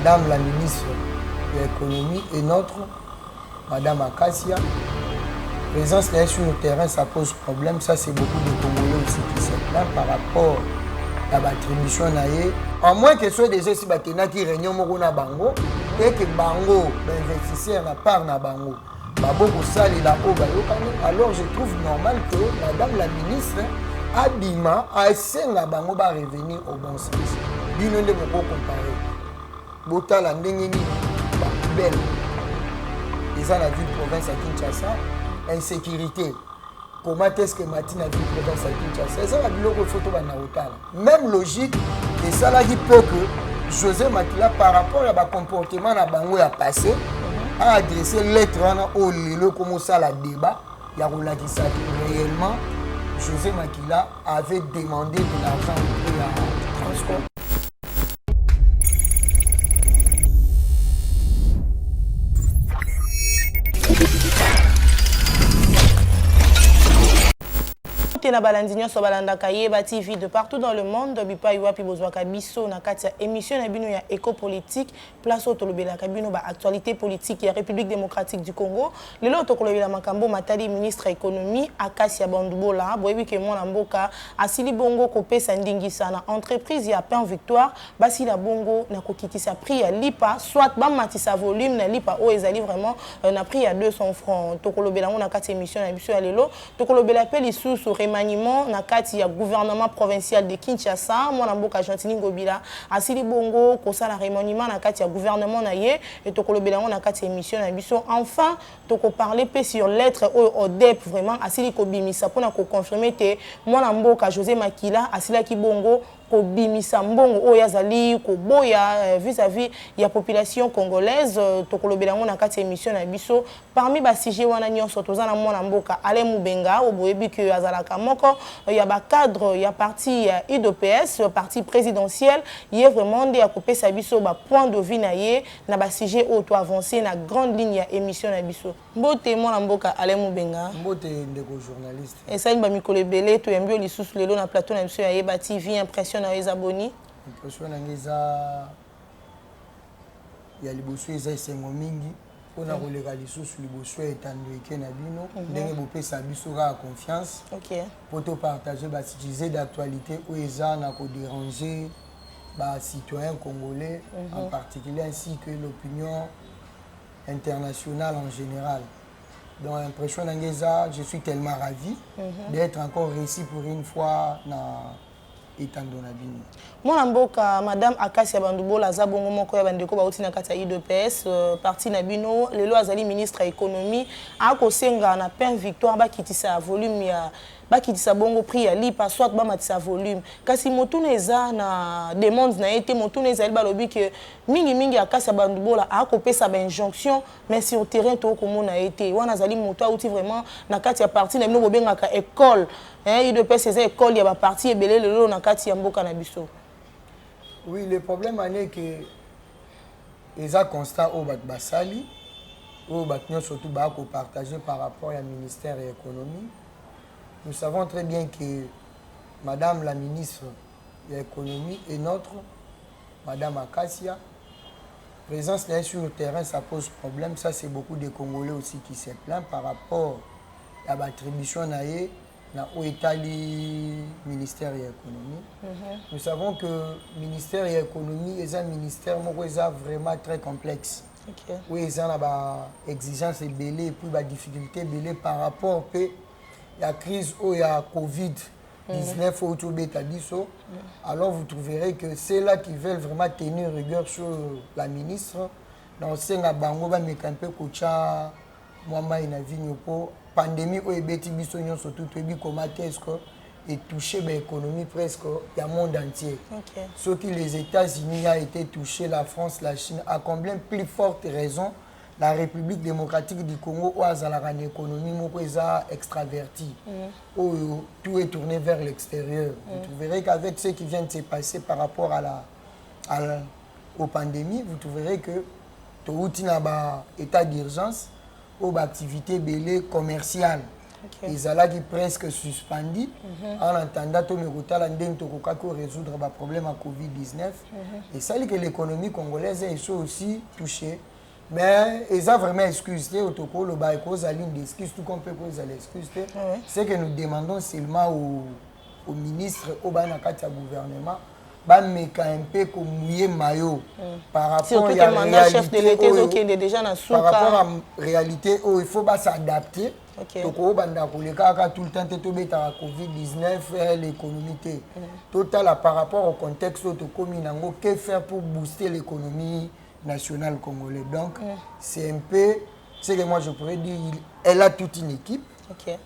Madame la ministre de l'économie et notre Madame Akassia. Présence là sur le terrain, ça pose problème. Ça, c'est beaucoup de Congolais aussi qui se plaignent par rapport à l'attribution. À moins que ce soit déjà si Batena qui réunion Morona Bango et que Bango, l'investisseur, à part na Bango, Baboko Sali la alors je trouve normal que Madame la ministre Abima a essayé la Bango va revenir au bon sens. Bino de beaucoup comparer. Bota la ndengeni belle. Ils ont la ville province à Kinshasa. Insécurité. Comment est-ce que Martine a vu le province à Kinshasa? Ça va dire que photo même logique, et ça là dit peu que José Makila par rapport à son comportement à Bango a passé, a adressé lettre au Lilo comme ça la débat. Il y a réellement José Makila avait demandé de l'argent au à Transcorp. Na balandinyo so balanda kayeba TV de partout dans le monde bipa iwapi bozwaka biso na kati ya émission na bino ya éco-politique place otolobela kabino ba actualité politique ya République démocratique du Congo lelo tokolobela makambo matali ministre économie Akassia Bandubola boyebi ke mwana mboka asili bongo kopesa ndingisa na entreprise ya Pain Victoire basi la bongo na kokitisa prix ya lipa soit ba matisa volume na lipa o ezali vraiment na prix ya 200 francs tokolobela na kati émission na biso ya lelo tokolobela pe lisusu maniement na kati ya gouvernement provincial de Kinshasa mwana mboka Gentini Ngobila asili bongo kosala remaniement na kati ya gouvernement na ye et tokolobela na kati émission na biso enfin toko parler pe sur lettre au DEP vraiment asili kobimisa pona ko confirmer te mwana mboka José Makila asila ki bongo ko bimisa mbongo o yazali ko boya vis-à-vis ya population congolaise tokolobela na kati émission na biso parmi ba sujet wana nyonso tozana mwana mboka Ale Mubenga oboyebi que azalaka moko ya ba cadre ya parti ya IDPS parti présidentiel yé vraiment de ya kopesa biso ba point de vue na ye na ba sujet o to avancer na grande ligne ya émission na biso mbote mwana mboka Ale Mubenga mbote ndeko journaliste et ça ba mikolo belé to yambio lisusu lelo na plateau na biso ya Yeba TV impression na les abonnés impression na ngeza ya liboso eza esengo mingi pona koleka lisusu liboso etandweke na bino ndenge bopesa biso ka confiance poto partager ba sujets d'actualité ou eza na ko déranger ba citoyens congolais en particulier ainsi que l'opinion internationale en général. Donc impression na ngeza je suis tellement ravi d'être encore ici pour une fois na Mwana mboka Madame Akassia Bandubola za bongo moko ya bandeko bauti na kati ya IDPS parti na bino lelo azali ministre ya économie akosenga na Pain Victoire bakitisa volume ya bakitisa bongo prix ya lipa soit ba matisa volume kasi motuna eza na demande na été motuna eza balobi que mingi Akassia Bandubola akopesa ba injonction mais sur terrain to komona été wana azali moto auti vraiment na kati ya parti na bino bobengaka école IDPS eza école ya ba parti ebele lelo na kati ya mboka na biso. Oui, le problème est que les constats au Basali, au Batnion surtout partagé par rapport au ministère de l'économie. Nous savons très bien que Madame la ministre de l'économie et notre Madame Akassia, présence là sur le terrain, ça pose problème. Ça, c'est beaucoup de Congolais aussi qui se plaignent par rapport à l'attribution au Italie ministère de l'économie. Nous savons que le ministère de l'économie est un ministère vraiment très complexe. Oui, il y a des exigences et puis des difficultés par rapport à la crise où il y a Covid-19 alors vous trouverez que c'est là qui veulent vraiment tenir rigueur sur la ministre. Donc c'est un bango ba mekampe kocha mwamba ina vinyopo pandémie où ebeti biso nyonso tout ebi comment est-ce que et touché l'économie presque du monde entier. Ce qui les États-Unis a été touché, la France, la Chine, à combien plus forte raison la République démocratique du Congo où une économie extravertie, où tout est tourné vers l'extérieur. Vous trouverez qu'avec ce qui vient de se passer par rapport aux pandémies, vous trouverez que tout est état d'urgence ou activité commerciale. ils allaient presque suspendus en attendant tout le résoudre le problème à Covid-19. Et ça dit que l'économie congolaise est aussi touchée. Mais ils ont vraiment excusé au toko le baïko ligne d'excuse tout qu'on peut poser l'excuse. C'est que nous demandons seulement au ministre au banakati gouvernement mais un peu comme mouiller maillot par rapport à la réalité déjà par rapport à la réalité où il faut s'adapter. Donc tout le temps la Covid-19 l'économie total par rapport au contexte que faire pour booster l'économie nationale congolaise. Donc c'est un peu ce que moi je pourrais dire, elle a toute une équipe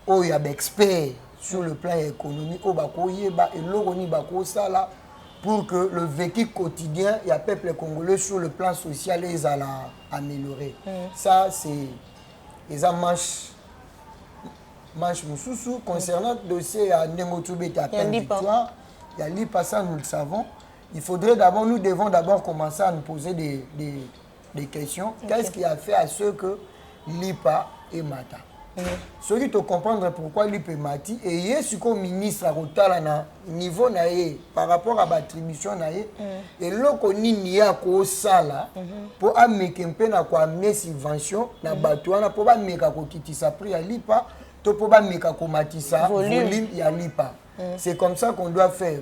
où il y a des experts sur le plan économique pour que le vécu quotidien il y a peuple congolais sur le plan social et à améliorer. Ça c'est les manches Moussoussou concernant le dossier à Nengotoubé à peine victoire. Il y a l'IPA, ça nous le savons. Il faudrait d'abord, nous devons d'abord commencer à nous poser des questions. Qu'est-ce qui a fait à ceux que l'IPA est mata? Ceux qui te comprendre pourquoi l'IPA est mati et il y a ce que le ministre a retard na niveau naé par rapport à l'attribution naé et l'autre n'y a qu'au sala pour amener amener subvention na batouana pour amener quitter sa prix à l'IPA to pour amener matisa volume ya l'IPA. C'est comme ça qu'on doit faire.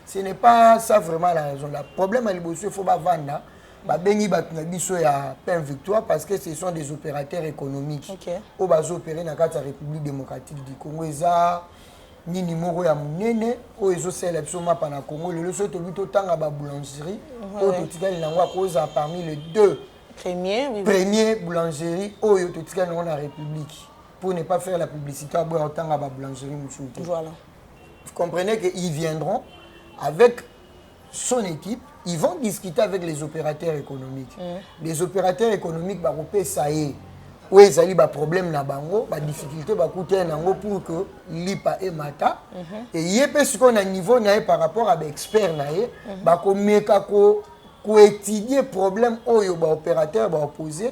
Ce n'est pas ça vraiment la raison. Le problème, il faut pas vendre. Il y a peine victoire parce que ce sont des opérateurs économiques. Ils opérer dans la République démocratique du Congo. Ni numéro ya munene o ezo sélection pana Congo le so to bito tanga ba boulangerie o to tikali na ngwa koza parmi les deux premiers boulangeries o yo to tikali na République. Pour ne pas faire la publicité à boire autant à la boulangerie. Voilà. Vous comprenez qu'ils viendront avec son équipe, ils vont discuter avec les opérateurs économiques. Les opérateurs économiques vont payer ça y est. Où ils ont des problèmes na bango, des difficultés pour que l'IPA et mata. Et il y a ce qu'on a niveau par rapport à des experts pour étudier problème où les opérateurs vont poser.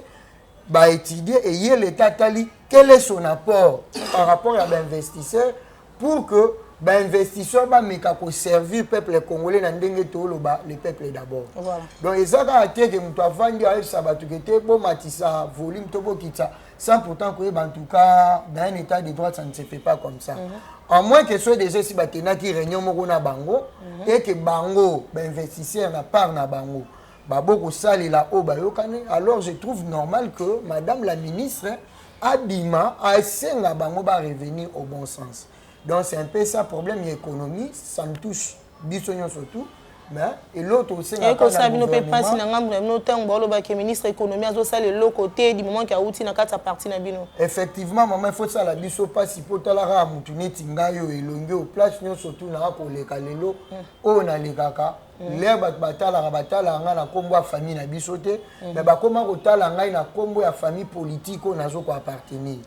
Étudier et y l'État tali quel est son apport par rapport à l'investisseur pour que l'investisseur va servir le peuple congolais dans le peuple d'abord. Voilà. Donc ils ont été que nous avons dit à Sabatukete bon matissa volume tobo kitsa sans pourtant que en tout cas dans un état de droit ça ne se fait pas comme ça. À moins que ce soit déjà si batena qui réunion mokona bango et que bango investisseur na part na bango. Alors je trouve normal que Madame la ministre Adima a essayé de revenir au bon sens. Donc c'est un peu ça le problème de l'économie, ça me touche bisognon surtout. Mais et l'autre aussi et que ça ne peut pas si le ministre économie a le côté du moment qu'il y a outil na kata partie na bino. Effectivement maman il faut ça la biso pas si pour talara mutune tingayo elonge au place surtout na ko le kalelo o na le kaka les batala nga na kombo famille na biso te mais ba koma kotala ngai na kombo ya famille politique on nazo ko appartenir.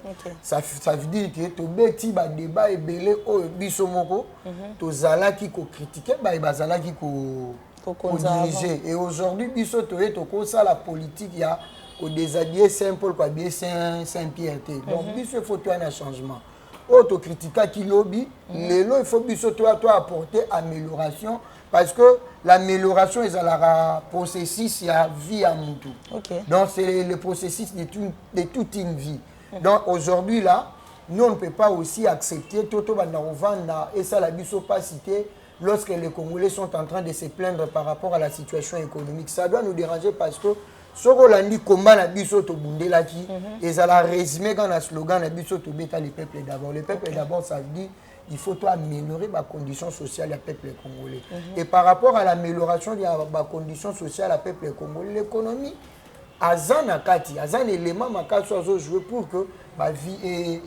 Ça veut dire que to beti ba débat ebele o biso moko to zala ki ko critiquer ba zala ki ko diriger et aujourd'hui biso to ça la politique il y a au déshabiller Saint-Paul quoi bien Saint-Pierre. Donc biso faut toi un changement. Autocritique qui lobby les lots il faut biso toi apporter amélioration parce que l'amélioration est un processus il y a vie à Moutou. Donc c'est le processus de toute une vie. Donc aujourd'hui là nous on ne peut pas aussi accepter Toto Bandarovanda et ça la biso pas cité lorsque les Congolais sont en train de se plaindre par rapport à la situation économique. Ça doit nous déranger parce que ce qu'on a dit combat na biso to bundelaki et ça la résumé dans le slogan na biso to beta le peuple d'abord. Le peuple d'abord ça veut dire il faut améliorer ma condition sociale du peuple congolais. Et par rapport à l'amélioration de ma condition sociale du peuple congolais, l'économie azan akati, azan élément makati soit jouer pour que ma vie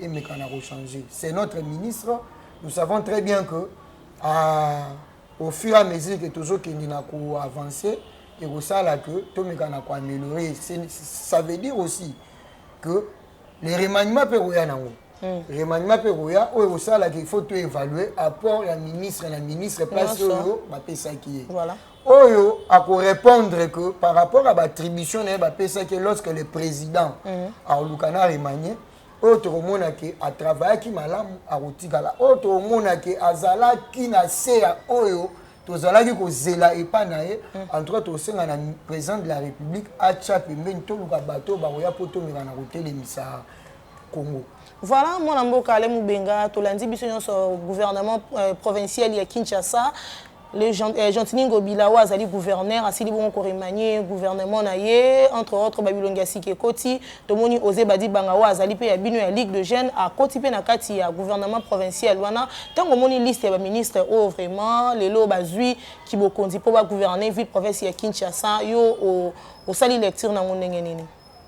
et mes canards changer. C'est notre ministre. Nous savons très bien que au fur et à mesure que toujours qu'il n'a qu'à avancer et que ça là que tout mes canards améliorer. Ça veut dire aussi que les remaniements peuvent y aller. remaniement pe roya o ça là qu'il faut tout évaluer apport la ministre place yo ba pesa qui voilà oyo a ko répondre que par rapport à l'attribution ne ba pesa que lorsque le président a lukana remanier autre mona ke a travailler ki malamu a rotikala autre mona ke azala ki na sea oyo tozalaki kozela epa na ye entre autres osenga na président de la république acha pembeni toluka bato bakoya po tomeka na kotelemisa Congo. Voilà, mon amboka ale mubenga tolandi biso nyonso gouvernement provincial ya Kinshasa. Le Gentini Ngobilawa azali gouverneur asili bon ko remanier gouvernement na ye entre autres Babilonga Sikekoti tomoni Ozé Badi Bangawa azali pe ya bino ya Ligue de Jeunes a koti pe na kati ya gouvernement provincial wana tango moni liste ya ba ministre o vraiment lelo bazui ki bokonzi po ba gouverner ville province ya Kinshasa yo au sali lecture na ndenge nini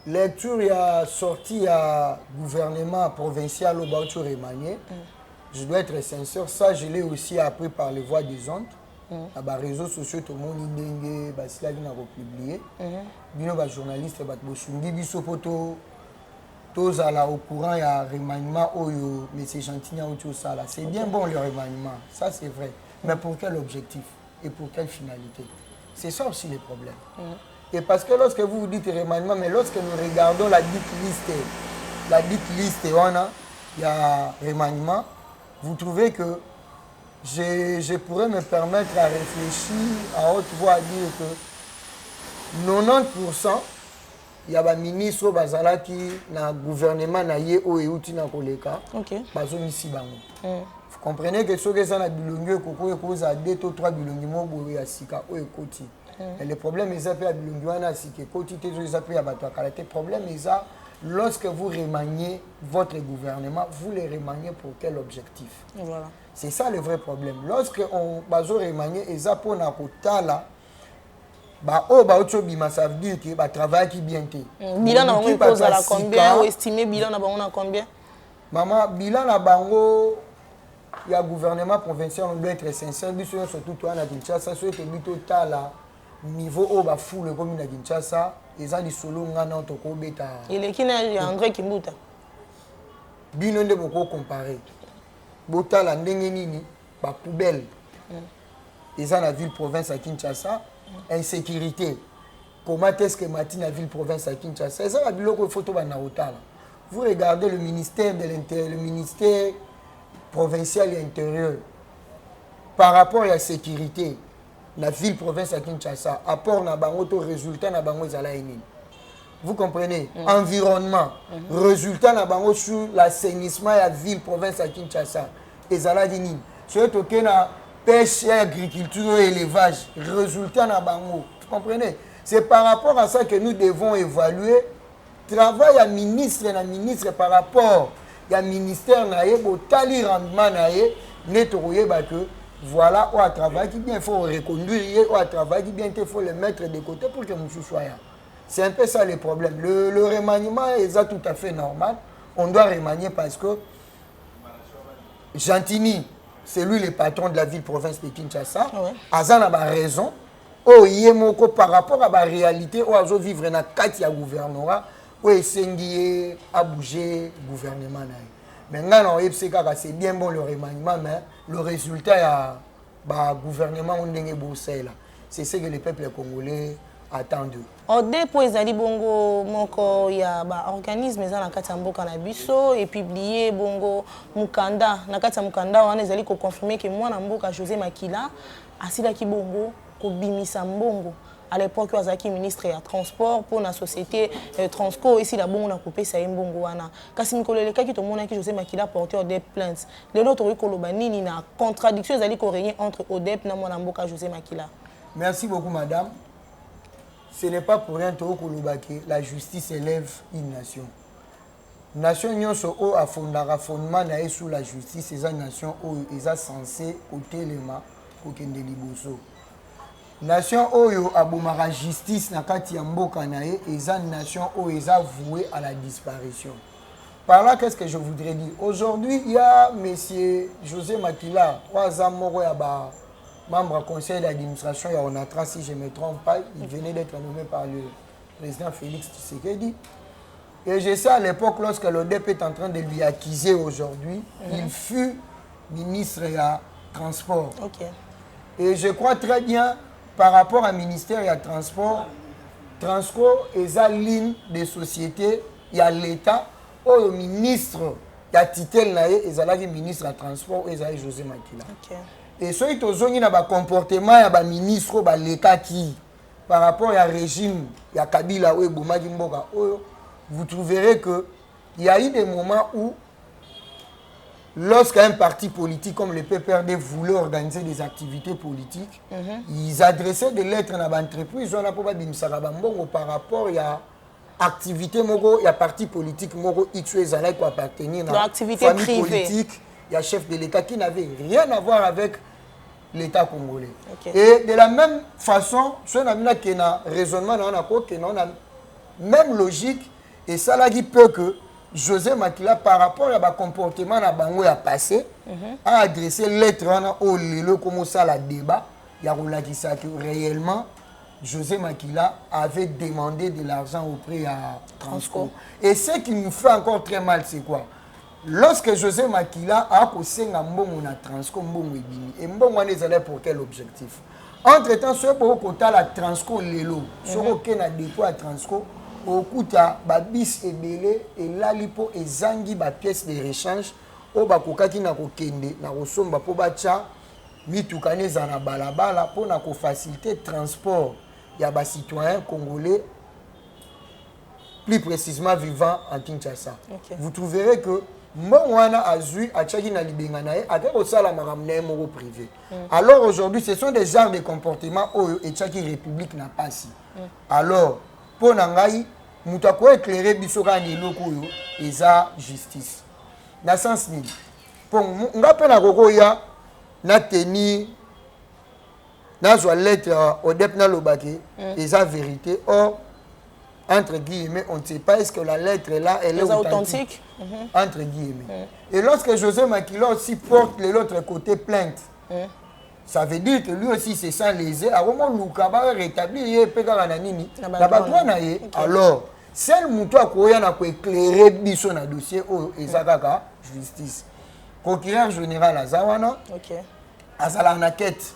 lecture ya sortie ya gouvernement provincial au Baucho remanier je dois être sincère ça je l'ai aussi appris par les voies des ondes. Les réseaux sociaux, tout le monde est publié. Les journalistes, les tous au courant, il y a remaniement, mais c'est gentil, c'est bien bon le remaniement, ça c'est vrai. Mais pour quel objectif et pour quelle finalité? C'est ça aussi le problème. Et parce que lorsque vous dites remaniement, mais lorsque nous regardons la dite liste, il y a remaniement, vous trouvez que je pourrais me permettre à réfléchir à haute voix à dire que 90% il y a des ministres qui na gouvernement na ye o euti na koleka bazo misi bango. Vous comprenez que ceux qui sont na bilongo koko cause à 2 ou 3 bilongo mo boye ya sika o ekoti. Et le problème est ça pe ya bilongo wana sika koti te zo ça pe ya bato akala te problème est ça lorsque vous remaniez votre gouvernement, vous le remaniez pour quel objectif? Voilà. C'est ça le vrai problème. Lorsque on bazo remanier et ça pour na kotala ba o ba ocho bima ça veut dire que ba travail qui bien té. Bilan na bango pose à la combien ou estimer bilan na bango na combien? Maman bilan na bango il y a gouvernement provincial on doit être sincère biso surtout toi na Kinshasa so que bito tala niveau au ba fou le commune na Kinshasa ils ont dit solo ngana to ko beta. Il est qui na André Kimbuta. Bino nde boko comparer. Botala ndenge nini ba poubelle. Ils ont la ville province à Kinshasa, insécurité. Comment est-ce que Martine la ville province à Kinshasa? Ça va biloko photo ba na hotala. Vous regardez le ministère de l'Intérieur, le ministère provincial et intérieur par rapport à la sécurité. La ville province à Kinshasa, apport na bango to résultat na bango ezala nini. Vous comprenez? Environnement, résultat na bango sur l'assainissement de la ville province à Kinshasa ezala nini. Sur to na pêche et agriculture et élevage, résultat na bango. Vous comprenez? C'est par rapport à ça que nous devons évaluer travail à ministre par rapport à ministère na ye botali rendement na ye netoye ba que voilà, ou à travail qui bien, il faut reconduire, ou à travail qui bien, il faut le mettre de côté pour que nous soyons. C'est un peu ça le problème. Le remaniement est tout à fait normal. On doit remanier parce que Gentini, c'est lui le patron de la ville-province de Kinshasa. Azan a raison. Oh, Yemoko par rapport à la réalité, où Azo vivre dans le gouvernorat, où il a bougé le gouvernement. Maintenant, c'est bien bon le remaniement, mais le résultat est gouvernement c'est ce que les peuples congolais attendent. Au dépôt, ils ont dit bongo moko ya ba organisme za na kati ya mboka na biso et publié bongo mukanda na kati ya mukanda wana ezali ko confirmer que mwana mboka José Makila asila ki bongo ko bimisa mbongo. À l'époque, il y avait ministre de transport pour la société Transco. Ici, la bonne a coupé ça mbongo wana. Kasi Nicolas Leka qui tomona qui José Makila porteur des plaintes. Les autres Kolobani ni na contradiction ezali ko régner entre ODEP na mwana mboka José Makila. Merci beaucoup madame. Ce n'est pas pour rien que la justice élève une nation. Nation nyonso o afondara fondement na sous la justice, ces nation o eza censé côté lema ko kende liboso. Nation oyo abomara justice na kati ya mboka na ye eza nation oyo eza vouée à la disparition. Par là, qu'est-ce que je voudrais dire? Aujourd'hui, il y a monsieur José Makila, 3 ans moko ya ba membre du conseil d'administration ya Onatra, si je ne me trompe pas, il venait d'être nommé par le président Félix Tshisekedi. Et je sais à l'époque, lorsque l'ODEP est en train de lui accuser aujourd'hui, il fut ministre à Transport. Ok. Et je crois très bien, par rapport à ministère et à Transport, Transco est la ligne des sociétés, il y a l'État, au ministre, il y a Titel Naye, et il ministre à Transport, et il y a José Makila. Ok. Et ceux qui ont un comportement, il y a ministre, l'État qui, par rapport à régime, il y a Kabila, vous trouverez qu'il y a eu des moments où, lorsqu'un parti politique comme le PPRD voulait organiser des activités politiques, ils adressaient des lettres à l'entreprise par rapport à activité, il y a parti politique, X ou appartenir à la famille politique, il y a chef de l'État qui n'avait rien à voir avec l'État congolais. Okay. Et de la même façon, ce n'est pas un raisonnement, on a même logique, et ça là qui peut que José Makila, par rapport à son comportement qui a passé, a adressé lettre au Lelo comme ça la débat, il y a que réellement José Makila avait demandé de l'argent auprès à Transco. Et ce qui nous fait encore très mal, c'est quoi? Lorsque José Makila a posé un mbongo na Transco, mbongo ebimi. Et mbongo wana pour quel objectif? Entre-temps, ce qui la Transco Lelo, ce qui a dépôt à Transco, au kuta babis ebele et lalipo et zangi ba pièces de rechange o ba kokaki na kokende na kosomba po bacha mitukane za na balabala pour na ko faciliter transport ya ba citoyens congolais plus précisément vivant en Kinshasa. Okay. Vous trouverez que Mwana Azui a tchaki na libenganae a au sala maramne moro privé. Alors aujourd'hui ce sont des genres de comportements oyo et tchaki république n'a pas si. Alors pour nangai mutako éclairer bisoka niloko yo eza justice na sens ni pour ngape na koko ya na tenir na zo lettre au dep na lobake eza vérité. Or entre guillemets on ne sait pas est-ce que la lettre là elle est authentique entre guillemets. Et lorsque José Makila aussi porte de l'autre côté plainte, ça veut dire que lui aussi se sent lésé. Rétablir alors, celle mouton a éclairé biso na dossier au Ezakaka justice. Procureur général Azawana, Azala na quête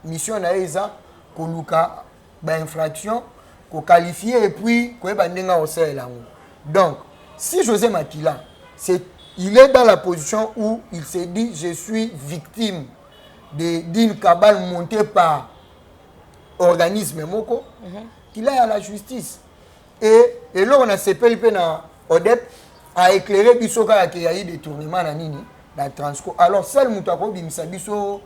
mission na Eza, Koluka, infraction, ko qualifier et puis ko bandenga au sel. Donc, si José Makila, il est dans la position où il s'est dit je suis victime d'une cabale montée par organisme Moko, qu'il aille à la justice. Et là, on a CPLP na ODEP a éclairé Bisoka qu'il y a eu des tournements na nini, dans Transco. Alors, celle Moutako Bimisa Biso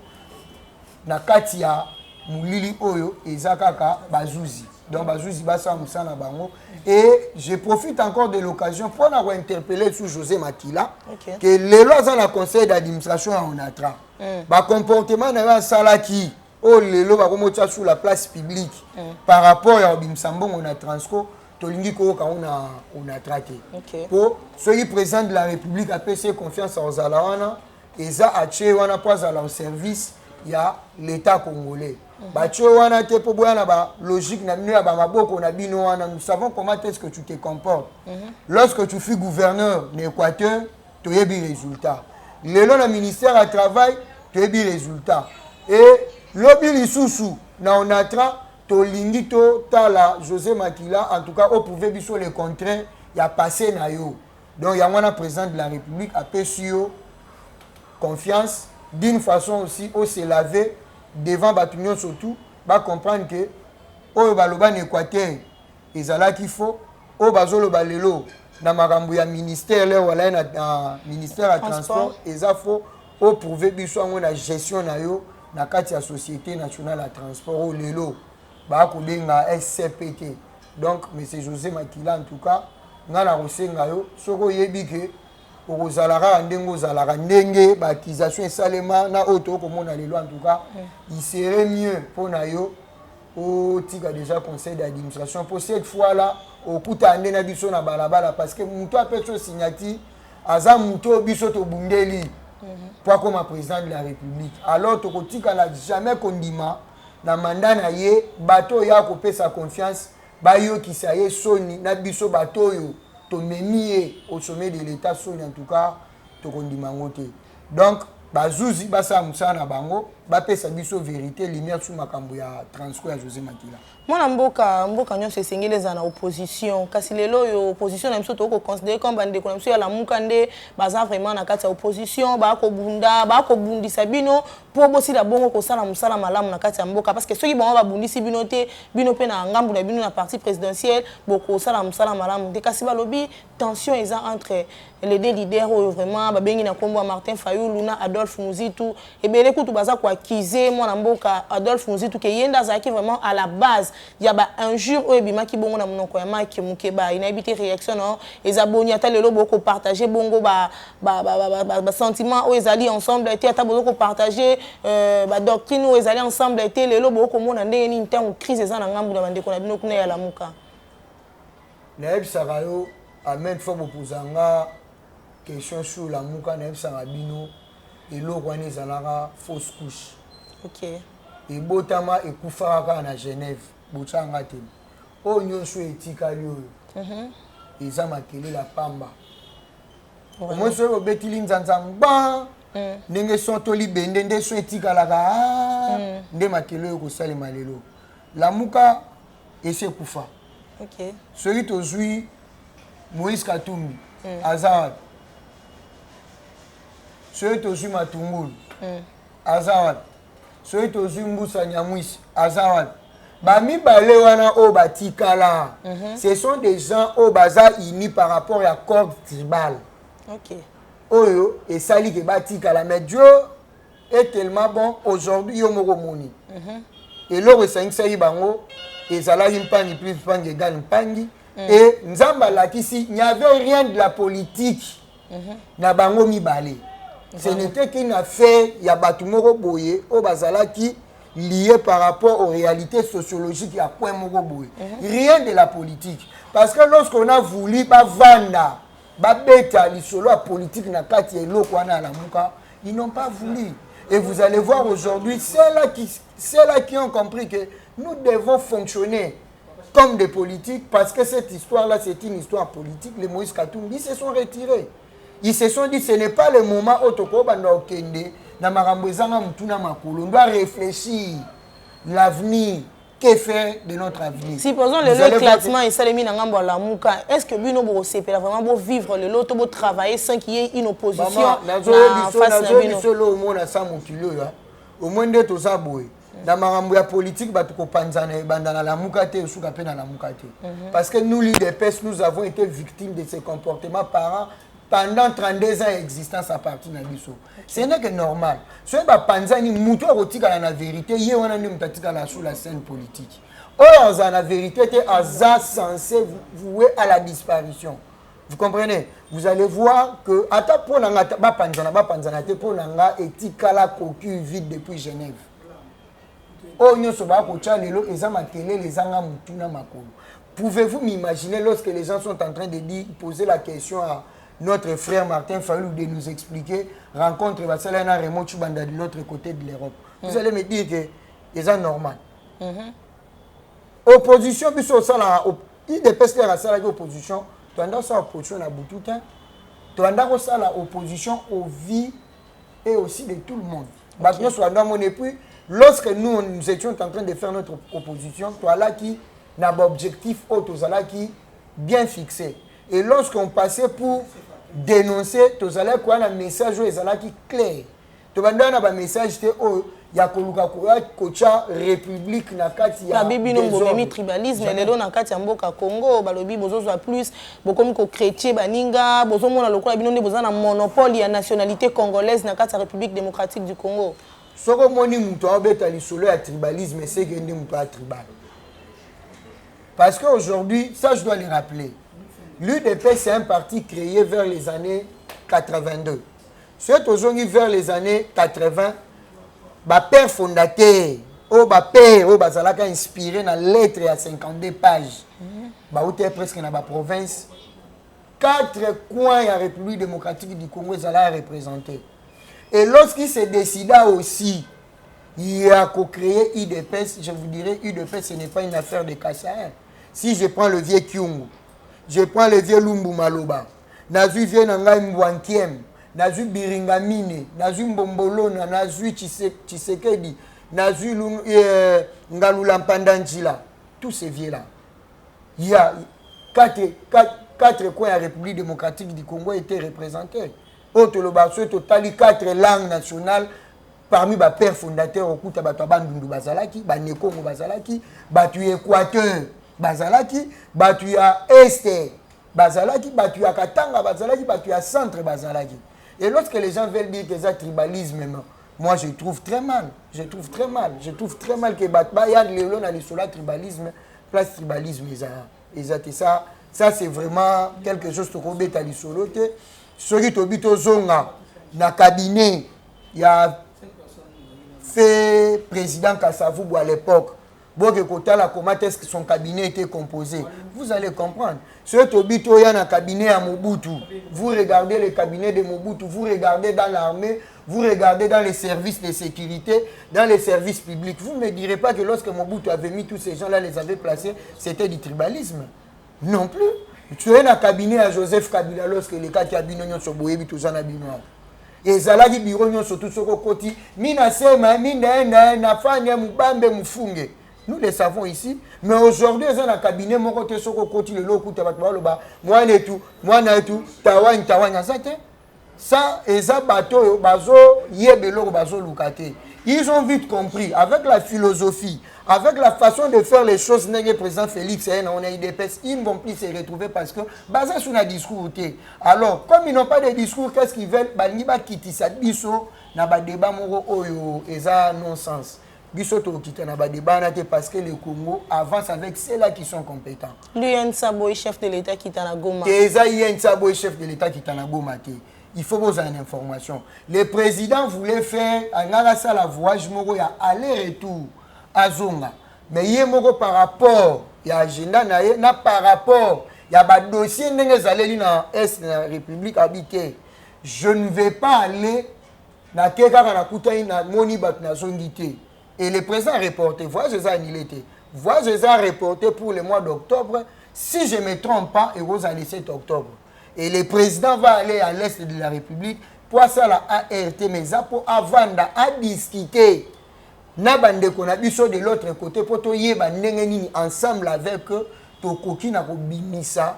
na Katia Moulili Oyo et Zakaka Bazouzi. Donc, Bazouzi Bassa Moussana Bango. Et je profite encore de l'occasion pour interpeller sur José Makila que les lois dans le conseil d'administration en Onatra. Le comportement de Salaki, les lois sous la place publique par rapport à Bimsambon, on a Transco, Tolingi on a traqué. Pour ceux qui présentent de la République, à PC confiance aux Zalawana, et ça a tué au service, il y a l'État congolais. Logique, nous savons comment est-ce que tu te comportes. Lorsque tu fus gouverneur de l'Équateur, tu as des résultats. Le ministère à travail, tu as des résultats. Et l'obili sous na onatra to lingito tala José Makila en tout cas au pouvait biso le contraire il y a passé na yo. Donc il y a un président de la République a pesio confiance d'une façon aussi au se laver devant Batunion surtout va comprendre que au baloba n'Équateur ezala qu'il faut au bazolo balelo na makambo ya ministère là wala na ministère à transport eza faut au prouver biso la gestion na yo na kati ya société nationale à transport au lelo ba ko benga SCPT. Donc monsieur José Makila en tout cas ngala rosenga yo soko yebi ke ozalara ndengo zalara ndenge ba accusation esalema na auto komona lelo en tout cas il serait mieux pour na yo au tika déjà conseil d'administration pour cette fois là au kuta ande na biso na balabala parce que muto apeso signati aza muto biso to bundeli pour comme président de la République. Alors to kotika na jamais kondima na mandat na ye bato ya ko pesa confiance ba yo ki saye soni na biso bato yo tomemi au sommet de l'État, en tout cas, tokondimangote. Donc, bazouzi, basa musana bango, bapesa biso vérité, lumière sur makambo ya transco ya José Makila. Moi, mboka nyonso esengeli eza na opposition. Kasi lelo yo opposition na biso to ko considérer comme bande ko na biso ya la mukande baza vraiment na kati ya opposition, ba ko bundisa bino pour bosi la bongo ko sala musala malamu na kati ya mboka parce que ceux qui bon ba bundisi bino te bino pe na ngambu na bino na parti présidentiel boko sala musala malamu. De kasi ba lobi tension eza entre les deux leaders oyo vraiment ba bengi na kombo Martin Fayulu na Adolphe Muzitu et belé kutu baza ko accuser moi na mboka Adolphe Muzitu ke yenda za ki vraiment à la base il y a un jour où ebima ki bongo na monoko ya maki mukeba ina habité réaction non les abonnés ata lelo boko partager bongo ba sentiment où ils allaient ensemble été ata boko partager ba doctrine où ils allaient ensemble été lelo boko mona ndenge ni ntango crise eza na ngambu na bande ko na bino kuna ya la muka na ebisaka yo amen fo bopozanga question sur la muka na ebisaka bino eloko wana ezalaka fausse couche. OK. Ebotama ekufaka na Genève botsanga te o nyonso etikali oyo eza makele la pamba omo so obetili nzanza ngba ndenge sontoli bende nde so etikalaka nde makele oyo kosalema lelo lamuka ese kufa. OK. Soki tozwi Moïse Katumbi azawad soki tozwi Matungulu azawad soki tozwi Mbusa Nyamwisi azawad bamibale wana o batikala ce sont des gens au baza unis par rapport à corde tribal. OK. Oyo et sali ke batikala mais Dieu est tellement bon aujourd'hui yo moko moni et l'eau esangisa bango ezalaki mpangi plus mpangi égale mpangi et nzamba lakisi il n'y avait rien de la politique na bango mibale. Ce n'était qu'une affaire ya batu moko boye o bazalaki lié par rapport aux réalités sociologiques à point moko boye. Rien de la politique parce que lorsqu'on a voulu ba vanda ba beta lisolo la politique na kati eloko wana la muka, ils n'ont pas voulu. Et vous allez voir aujourd'hui ceux-là qui ont compris que nous devons fonctionner comme des politiques parce que cette histoire-là c'est une histoire politique. Les Moïse Katumbi se sont retirés. Ils se sont dit ce n'est pas le moment où toko banda okende na makambo ezanga mutuna makolo. On doit réfléchir l'avenir. Que faire de notre avenir? Supposons le classement et salemi na ngambo la muka. Est-ce que bino bo sepela vraiment bo vivre le lot bo travailler sans qu'il y ait une opposition na face na bino? Solo mona sa mokilo ya. Au moins de to sa boy. Na makambo ya politique ba ko panzana banda na la muka te suka pe na la muka te. Parce que nous l'IDPS nous avons été victimes de ces comportements parents pendant 32 ans d'existence à partir de Bisso. Ce n'est que normal. Ce n'est pas Panzani, Moutou Rotika la vérité, il y a un homme sur la scène politique. Or, la vérité est censé vouer à la disparition. Vous comprenez? Vous allez voir que, à ta pour l'anga, Panzana, pour l'anga, et Tikala cocu vide depuis Genève. Oh, nous sommes à Kocha, les lots, les amatélés, les anga Moutuna Makolo. Pouvez-vous m'imaginer lorsque les gens sont en train de dire, poser la question à notre frère Martin Fayulu de nous expliquer rencontre Basalana Raymond Chubanda de l'autre côté de l'Europe. Vous allez me dire que c'est normal. Opposition, puis ça là, il dépêche la salle opposition. Tu as ça opposition à Boutoutin. Tu as ça la opposition aux vies et aussi de tout le monde. Maintenant, soit dans mon épuis, lorsque nous étions en train de faire notre opposition, toi là qui n'a pas objectif autre, là qui bien fixé. Et lorsqu'on passait pour dénoncer, tu as un message qui est clair. Tu as un message qui est ya koluka kocha république na kati ya bibi no bomi tribalisme lelo na kati ya mboka Congo balobi bozozo plus bokomi ko chrétien baninga bozomona lokola bino nde bozana monopole ya nationalité congolaise na kati ya République démocratique du Congo. Soko moni muto abeta lisolo ya tribalisme c'est que ndi muto a tribal. Parce qu'aujourd'hui, ça je dois le rappeler. L'UDP c'est un parti créé vers les années 82. C'est aujourd'hui vers les années 80. Ba père fondateur, père, bazalaka inspiré dans lettre à 52 pages. Ba outé presque dans la province. 4 coins de la République démocratique du Congo zala représenté. Et lorsqu'il s'est décidé aussi, il a co-créé UDPS, je vous dirais, UDPS ce n'est pas une affaire de Kassaïen. Si je prends le vieux Kyungu, je prends le vieux Lumbu Maloba, nazui vieux Nangai Mbwankiem, nazui Biringamine, nazui Mbombolona, nazui Tshisekedi, nazui Ngalula Mpandanjila, tous ces vieux-là. Il y a quatre coins à la République démocratique du Congo étaient représentés. Autre le Basso, totali 4 langues nationales parmi les pères fondateurs au Kouta Batouabandundu Bazalaki, Banekongo Bazalaki, Batu Équateur Bazalaki, Batu à Est Bazalaki, Batu à Katanga Bazalaki, Batu à Centre Bazalaki. Et lorsque les gens veulent dire que c'est tribalisme, moi je trouve très mal. Je trouve très mal que Batba Léon a le sola tribalisme, place tribalisme ça c'est vraiment quelque chose que Robert a dit solo. Ceux qui ont au Zonga, dans le cabinet, il y a fait président Kassavoubou à l'époque. Bon, comment est-ce que son cabinet était composé? Vous allez comprendre. Ceux qui ont dans le cabinet à Mobutu, vous regardez le cabinet de Mobutu, vous regardez dans l'armée, vous regardez dans les services de sécurité, dans les services publics. Vous ne me direz pas que lorsque Mobutu avait mis tous ces gens-là, les avait placés, c'était du tribalisme. Non plus. Tu es dans le cabinet à Joseph Kabila lorsque les cas qui habitent sur Boyebi, tout ça, et Zalagi Bironyo sur tout ce côté, Mina Sema, Mina Nafanya, Mubambe, Mufunge. Nous les savons ici, mais aujourd'hui, ils ont un cabinet, mon côté sur le côté, le lot, moi, et tout, Tawan, ça, et ça, bateau, bazo, yebelo, bazo, lukate. Ils ont vite compris, avec la philosophie, avec la façon de faire les choses, le président Félix, on a IDPS, ils ne vont plus se retrouver parce que, basé sur un discours. Alors, comme ils n'ont pas de discours, qu'est-ce qu'ils veulent? Ils vont quitter ça, na ba débat moro oyo, et ça, non-sens. Bisoto quitter na ba débat parce que le Congo avance avec ceux-là qui sont compétents. Lui, Sabo, chef de l'État qui est à Goma. Et ça, Sabo, chef de l'État qui est à Goma. Il faut vous avoir une information. Le président voulait faire un voyage aller-retour à Zonga. Mais il y a par rapport à l'agenda, par rapport à dossier dans l'Est de la République habitée. Je ne vais pas aller dans le Moni Batnazongité. Et le président a reporté. Voyage a annulé. Voyage a reporté pour le mois d'octobre. Si je ne me trompe pas, et vous allez 7 octobre. Et le président va aller à l'Est de la République pour ça la ART, mais pour avant à discuter. Nabandeko na biso de l'autre côté pour to yeba ndenge nini ensemble avec tokoki na ko bimisa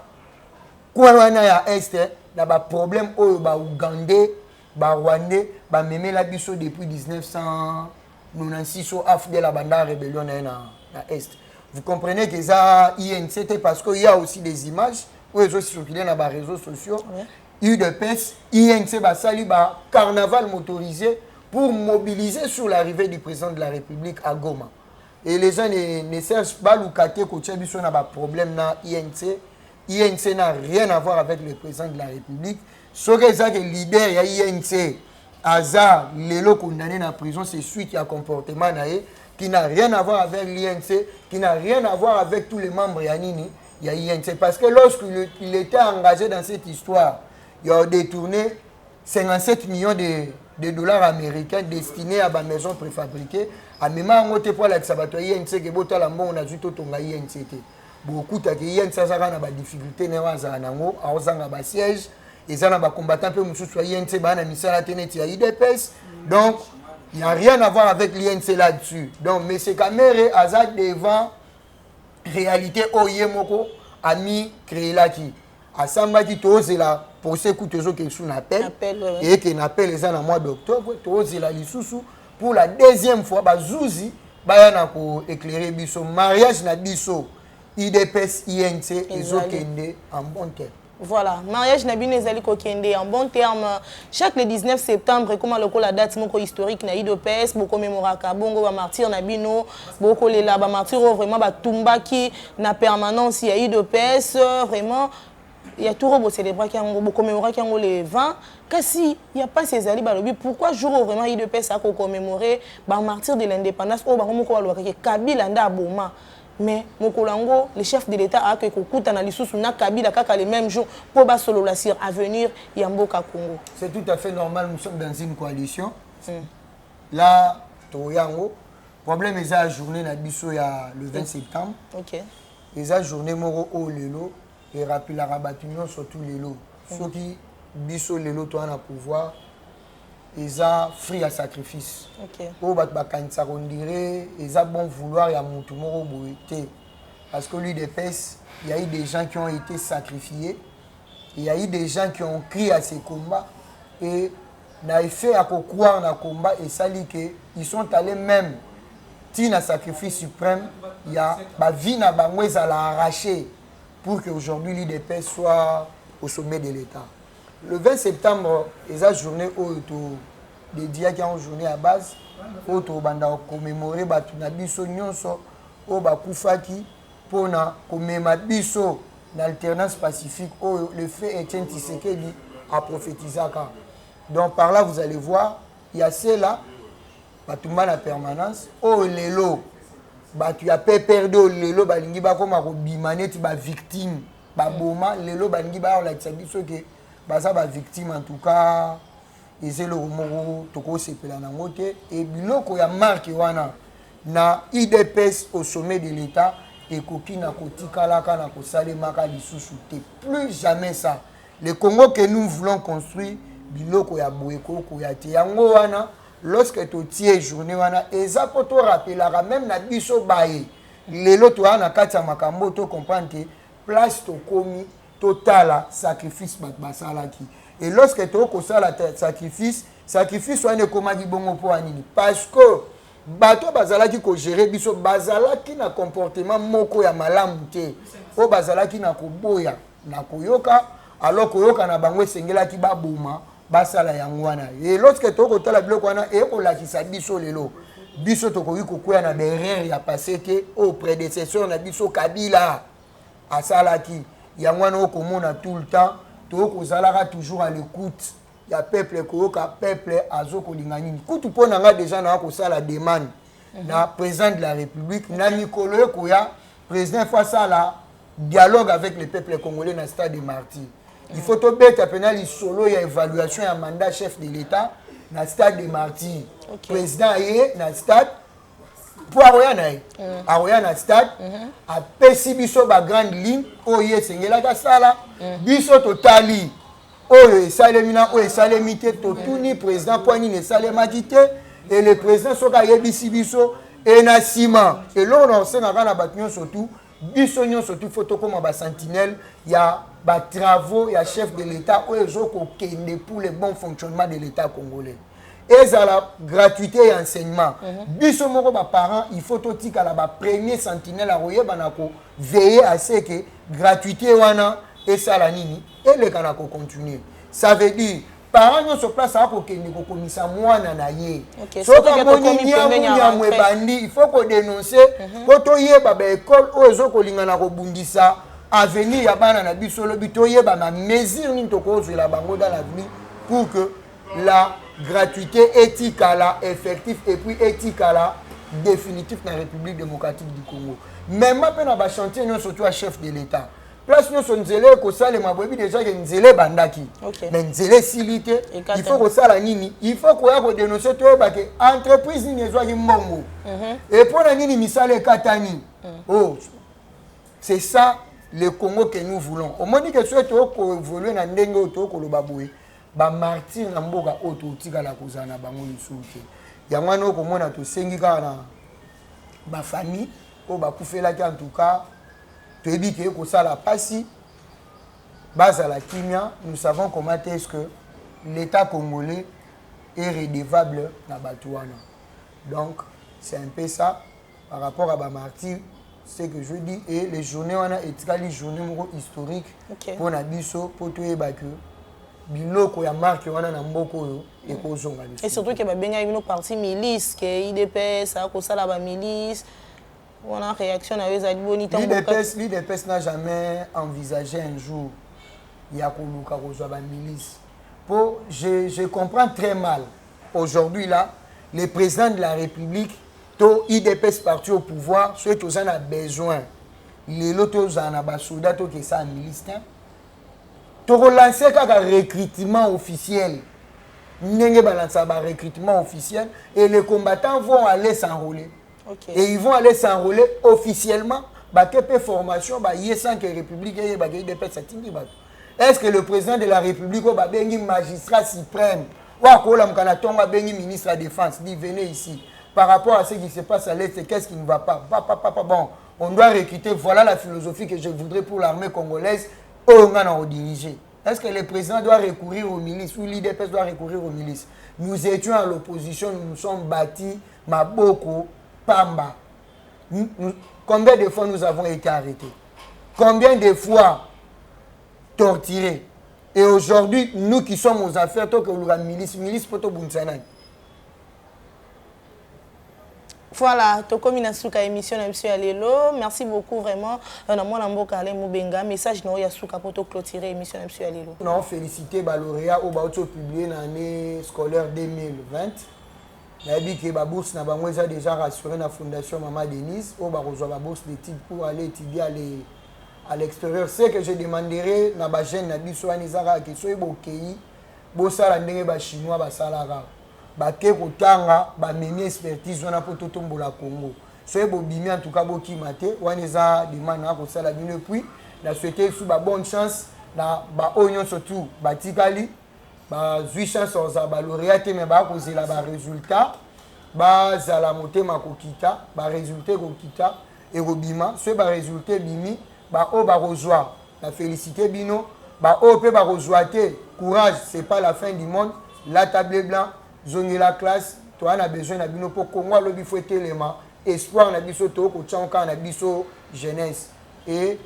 kwa wana ya Est na ba problème oyo ba Ougandais, ba Rwandais, ba memela biso depuis 1996 au AFD la banda rébellion na Est. Vous comprenez que ça INC parce qu'il y a aussi des images où ils ont circulé dans les réseaux sociaux. UDPS, INC, Basali, carnaval motorisé pour mobiliser sur l'arrivée du président de la République à Goma. Et les gens ne cherchent pas l'oukaté côté du son a un problème dans INC. INC n'a rien à voir avec le président de la République. Ce que les leaders de INC, Hazard, les lots condamnés dans la prison, c'est suite à comportement qui n'a rien à voir avec l'INC, qui n'a rien à voir avec tous les membres Yanini. Il y a INC. Parce que lorsqu'il était engagé dans cette histoire, il a détourné 57 millions de dollars américains destinés à ma maison préfabriquée. À même temps, pour la Sabato INC, que Bota Lambo, on a dit tout le INC. Beaucoup de INC, ça a des difficultés, il y a des sièges, et ça a des combattants, un peu INC, il y a des IDPS. Donc, il n'y a rien à voir avec l'INC là-dessus. Donc, M. Kamere, Azad devant réalité Oyemoko a mis créé là qui à Samba qui tose la pour ces coups de qui sont appel et qui n'appelle les ans en mois d'octobre tose la lisusu pour la deuxième fois Zouzi bayana pour éclairer biso mariage na biso IDPS INC ezokende en bon terme. Voilà, mariage Nabine Ezali Kokende en bon terme. Chaque le 19 septembre, comme la date historique na IDPS, beaucoup mémoraka, bongo ba martyr Nabino, beaucoup les là ba martyr vraiment ba tumba qui na permanence ya IDPS vraiment il y a tout robot célébrer qui ont beaucoup commémorer qui ont les 20 kasi il y a pas ces ali balobi pourquoi jour vraiment IDPS a commémorer ba martyr de l'indépendance au ba ko ba Kabila nda boma. Mais Mokolango, le chef de l'État a que Kokuta na lisusu na Kabila kaka le même jour pour bas solo la sir à venir Yamboka Congo. C'est tout à fait normal, nous sommes dans une coalition. Là, Toyango, problème est la journée na biso ya le 20 septembre. OK. Et la journée moro o lelo et rappeler la rabatunion sur tous les lots. Ceux qui biso les lots à pouvoir, ils ont free à sacrifice. Au batbakanisa on dirait, ils ont bon vouloir et à mon tour parce que lui l'UDPS, il y a eu des gens qui ont été sacrifiés, il y a eu des gens qui ont crié à ces combats et n'a fait à croire dans le combat et ça dit qu'ils sont allés même dans le sacrifice suprême, il y a ma vie na bangwez à l'arracher pour qu'aujourd'hui l'UDPS soit au sommet de l'État. Le 20 septembre, il y a une journée des dias qui ont une journée à base, où on a commémoré Batunabiso Nyonso, où on a Koufaki, pour commémorer l'alternance pacifique, où le fait Etienne Tshisekedi a prophétisé. Donc par là, vous allez voir, il y a ceux-là, Batumba la permanence, où les lots, tu as perdu les lots, balingi ba comme bimane tu ba victime, ba boma les lots balingi ba la tsabiso que baza ba victime en tout cas, et c'est le mot toko sepela na ngote et biloko ya marque wana na IDPS au sommet de l'État et koki na kotika la kana ko salemaka lisusu te plus jamais ça. Le Congo que nous voulons construire biloko ya boeko ko ya te yango wana. Lorsque tu tiens journée wana eza poto rappelera même na biso baye lelo to ana kati ya makambo to comprendre place to komi total sacrifice basalaki et lorsque tu ko sala sacrifice wana komaki bongo po anini parce que bato bazalaki ko gérer biso bazalaki na comportement moko ya malamu te o bazalaki na koboya na koyoka alors koyoka na bango esengelaki baboma basala yangwana et lorsque tu kotala biloko wana e kolakisa biso lelo biso tokoki kokwea na derrière ya passé ke au prédécesseur na biso Kabila asalaki yangwana okomona tout le temps tokozalaka toujours à l'écoute ya peuple koyoka peuple azokolinga nini kutu mpo na nga déjà na kosala demande na président de la République na mikolo koya président fois ça la dialogue avec le peuple congolais na stade de Martyrs. Il faut que tu solo y a évaluation un mandat chef de l'État dans le stade de Martyrs. Président est dans le stade pour Aroya dans le stade a pesi biso ba grande ligne oye sengela ka sala biso totali oye salemina oye salemité totuni président poini ne salemajité et le président soka yebisi biso et na ciment et là on sait na kana batnyo surtout biso nyo surtout photo comme ba sentinelle ya ba travaux ya chef de l'État ou ezoko kende pour le bon fonctionnement de l'État congolais et ça la gratuité et enseignement biso moko ba parents il faut totika la ba premier sentinelle a royer banako veiller à ce que gratuité wana et ça la nini et le kanako continuer ça veut dire parents nyo sur place a ko kende ko komisa mwana na ye soka moni nya bandi il faut ko dénoncer poto yeba ba école o ezoko lingana ko bundisa avenir ya bana na biso lobi toyeba na mesure ni tokozela bango dans l'avenir pour que la gratuité éthique la effectif et puis éthique la définitif dans la République démocratique du Congo même pas na ba chantier non surtout à chef de l'État place nous son nzele ko sala mabobi déjà que nzele bandaki mais nzele silité il faut ko sala nini il faut ko ya ko dénoncer to ba que entreprise ni ezwa ki mbongo et pour na nini misale katani oh c'est ça le Congo que nous voulons. Au moins que soit to évoluer na ndenge to ko loba boye ba martyr na mboka oto tika la kozana bango lisuke. Yango no ko mona to sengi kana ba famille o ba kufela ki en tout cas to ebi ke ko sala pasi basa la kimia nous savons comment est-ce que l'État congolais est redevable na batuana. Donc c'est un peu ça par rapport à ba martyr. C'est que je dis et les journées on a été les journées historiques pour na biso pour tout que biloko ya marque wana na mboko yo et kozonga et surtout que ba benga bino parti milice que IDPS a ko sala ba milice on a réaction na ezali bonita l'IDPS n'a jamais envisagé un jour ya ko luka ko ba milice pour je comprends très mal aujourd'hui là le président de la République IDPS parti au pouvoir, ceux qui ont besoin, les autres ont soldats qui sont en milice. Tu relances un recrutement officiel. Recrutement officiel et les combattants vont aller s'enrôler. Et ils vont aller s'enrôler officiellement bakepe formation ba yesan que république et ba UDPS atingi ba. Est-ce que le président de la République ba bengi magistrat suprême wa ko la mkana tonga bengi ministre de la défense dit venez ici par rapport à ce qui se passe à l'est, qu'est-ce qui ne va pas? Bon, on doit recruter, voilà la philosophie que je voudrais pour l'armée congolaise on a dirigé. Est-ce que le président doit recourir aux milices ou l'IDPS doit recourir aux milices? Nous étions à l'opposition, nous nous sommes bâtis, Maboko, Pamba. Combien de fois nous avons été arrêtés? Combien de fois torturés? Et aujourd'hui, nous qui sommes aux affaires, tant que nous milice, poto bunsanai. Voilà, Toko Minasuka émission de M. Alelo. Merci beaucoup vraiment. On a mon ambo Kale Moubenga. Message no Yasuka pour clôturer l'émission de M. Alelo. On a félicité les lauréats au Baoto publié dans l'année scolaire 2020. La vie que la bourse n'a pas déjà rassuré la fondation Maman Denise. On va rejoindre la bourse d'études pour aller étudier à l'extérieur. C'est que je demanderai à la jeune Nabiso Anizara que soit Bokéi, Bossala Ndenge Chinois, Basalara. Bake kotanga ba memi expertise wana poto tombola Congo. Soye bobimi en tout cas boki maté waneza demande na ko sala bino puis la souhaiter sous ba bonne chance na ba onyon surtout batikali ba zui chance aux ba lauréat mais ba ko zela ba résultat ba zala motema kokita ba résultat kokita et robima soye ba résultat bimi ba o ba rejoindre la félicité bino ba o pe ba rejoindre courage c'est pas la fin du monde la table blanc zongi la classe, tu as besoin de bino pour Congo lobi faut élément espoir na biso to ko tchanka na biso jeunesse et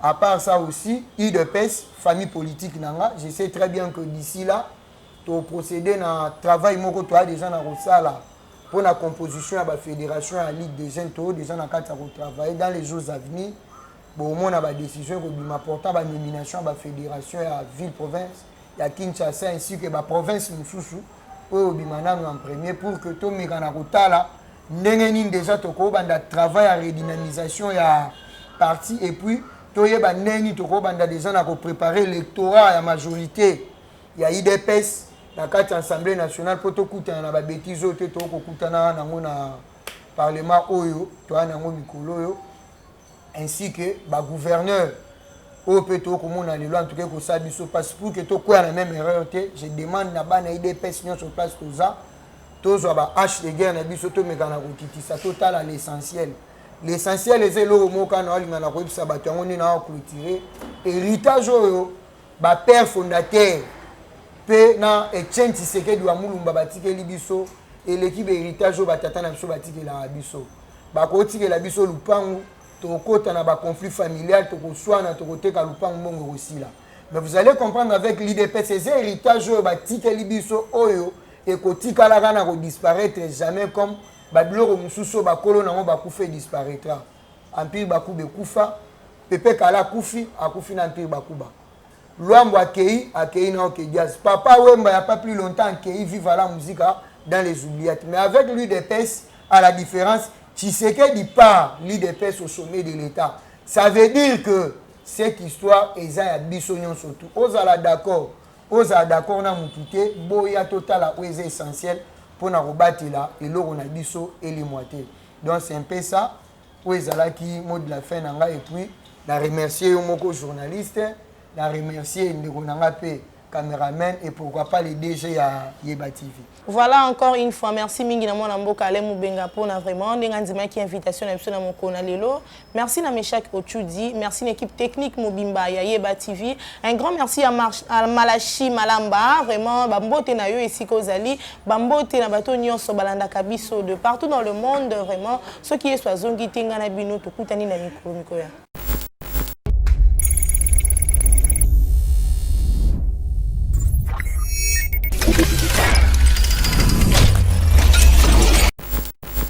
à part ça aussi UDPS famille politique nanga je sais très bien que d'ici là to procéder na travail moko to a déjà na rosala pour la composition de la fédération à ligue des jeunes to déjà na kata ko travailler dans les jours à venir bon on a ba décision ko bima porta ba nomination à la fédération à ville province ya Kinshasa ainsi que ba province mususu en premier pour que tout le monde déjà travail à redynamisation ya parti et puis tout le déjà préparer l'électorat à la majorité il y a IDPS la carte assemblée nationale pour tout coûter na ba bêtise tout coûter na parlement oyo to na mikolo ainsi que ba gouverneur au péto comme on a les lois en tout cas que ça biso passe pour que tout quoi la même erreur je demande na ba na IDPS sur place tout ça tous ba H de guerre na biso to mekana kokiti ça total à l'essentiel les lo mo kana ali na ko bisa ba tango ni na clôturer héritage oyo ba père fondateur pe na Etienne Tshisekedi wa Mulumba batikeli biso et l'équipe héritage oyo batata na biso batikela biso ba ko tikela biso lupangu tokota na ba conflit familial tokoswana tokoteka lupangu mbongo aussi là mais vous allez comprendre avec l'IDPS ces héritages ba tikeli biso oyo et kotika la kana ko disparaître jamais comme ba biloko mususu ba kolo nango ba kufa disparaîtra empire ba kube kufa pepe kala kufi akufi na empire ba kuba Luambo akei na okedias papa Wemba il y a pas plus longtemps qu'il vive la musique dans les oubliettes mais avec l'IDPS à la différence Tshisekedi part l'IDPS au sommet de l'État. Ça veut dire que cette histoire est à bisognon surtout. Osala d'accord na mutute boya total à oise essentiel pour na rebati là et l'eau na biso et les moitiés. Donc c'est un peu ça. Oisala qui mot de la fin nanga et puis la remercier moko journaliste, la remercier ndeko nanga pe caméraman et pourquoi pas les DG à Yeba TV. Voilà encore une fois, merci mingi na mwana mboka ale Moubenga pona vraiment ndengandima qui invitation na biso na mokona lelo. Merci na Meshak Ochudi, merci l'équipe technique Mobimba ya Yeba TV. Un grand merci à Malachi Malamba, vraiment bambote na yo ici kozali, bambote na bato nyonso balanda kabiso de partout dans le monde vraiment, ceux qui est soit zongi tinga na bino to kutani na mikro ya.